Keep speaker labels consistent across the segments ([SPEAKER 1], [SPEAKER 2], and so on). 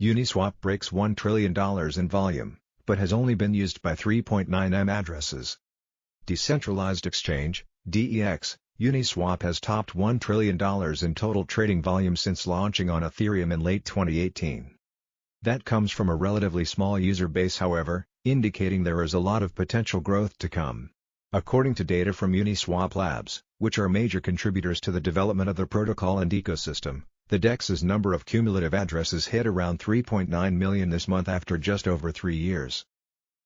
[SPEAKER 1] Uniswap breaks $1 trillion in volume, but has only been used by 3.9 M addresses. Decentralized exchange, DEX, Uniswap has topped $1 trillion in total trading volume since launching on Ethereum in late 2018. That comes from a relatively small user base, however, indicating there is a lot of potential growth to come. According to data from Uniswap Labs, which are major contributors to the development of the protocol and ecosystem, the DEX's number of cumulative addresses hit around 3.9 million this month after just over 3 years.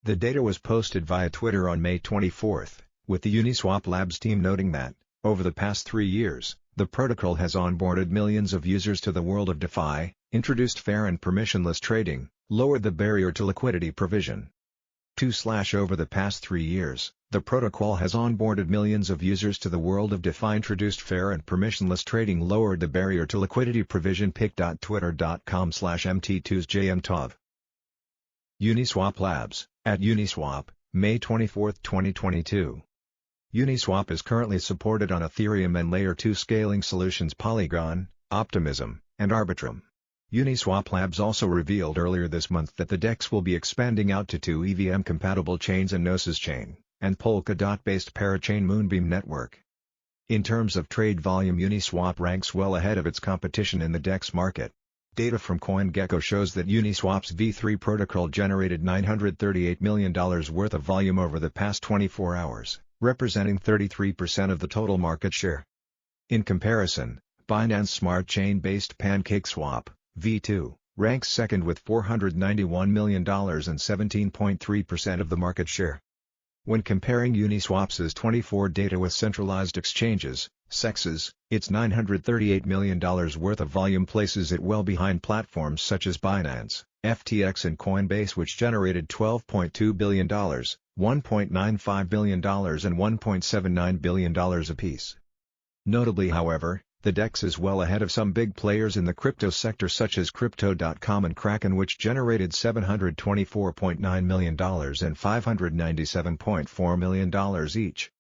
[SPEAKER 1] The data was posted via Twitter on May 24, with the Uniswap Labs team noting that, over the past 3 years, the protocol has onboarded millions of users to the world of DeFi, introduced fair and permissionless trading, lowered the barrier to liquidity provision. Over the past 3 years, the protocol has onboarded millions of users to the world of DeFi, introduced fair and permissionless trading, lowered the barrier to liquidity provision. pic.twitter.com/mt2sjmtov. Uniswap Labs, at Uniswap, May 24, 2022. Uniswap is currently supported on Ethereum and Layer 2 scaling solutions Polygon, Optimism, and Arbitrum. Uniswap Labs also revealed earlier this month that the DEX will be expanding out to 2 EVM-compatible chains and Gnosis Chain, and Polkadot-based parachain Moonbeam network. In terms of trade volume, Uniswap ranks well ahead of its competition in the DEX market. Data from CoinGecko shows that Uniswap's V3 protocol generated $938 million worth of volume over the past 24 hours, representing 33% of the total market share. In comparison, Binance Smart Chain-based PancakeSwap, V2, ranks second with $491 million and 17.3% of the market share. When comparing Uniswap's 24 data with centralized exchanges, SEX's, its $938 million worth of volume places it well behind platforms such as Binance, FTX and Coinbase, which generated $12.2 billion, $1.95 billion and $1.79 billion apiece. Notably, however, the DEX is well ahead of some big players in the crypto sector such as Crypto.com and Kraken, which generated $724.9 million and $597.4 million each.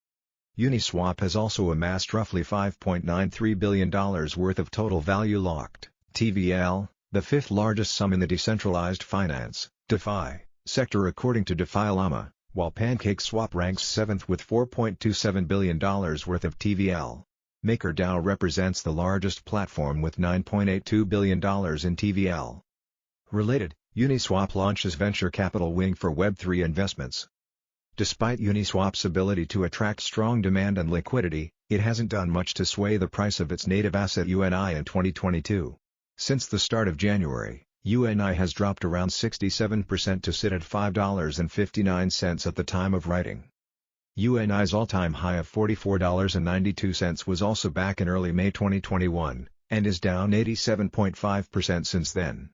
[SPEAKER 1] Uniswap has also amassed roughly $5.93 billion worth of total value locked, TVL, the fifth largest sum in the decentralized finance, DeFi, sector according to DeFi Llama, while PancakeSwap ranks 7th with $4.27 billion worth of TVL. MakerDAO represents the largest platform with $9.82 billion in TVL. Related, Uniswap launches venture capital wing for Web3 investments. Despite Uniswap's ability to attract strong demand and liquidity, it hasn't done much to sway the price of its native asset UNI in 2022. Since the start of January, UNI has dropped around 67% to sit at $5.59 at the time of writing. UNI's all-time high of $44.92 was also back in early May 2021, and is down 87.5% since then.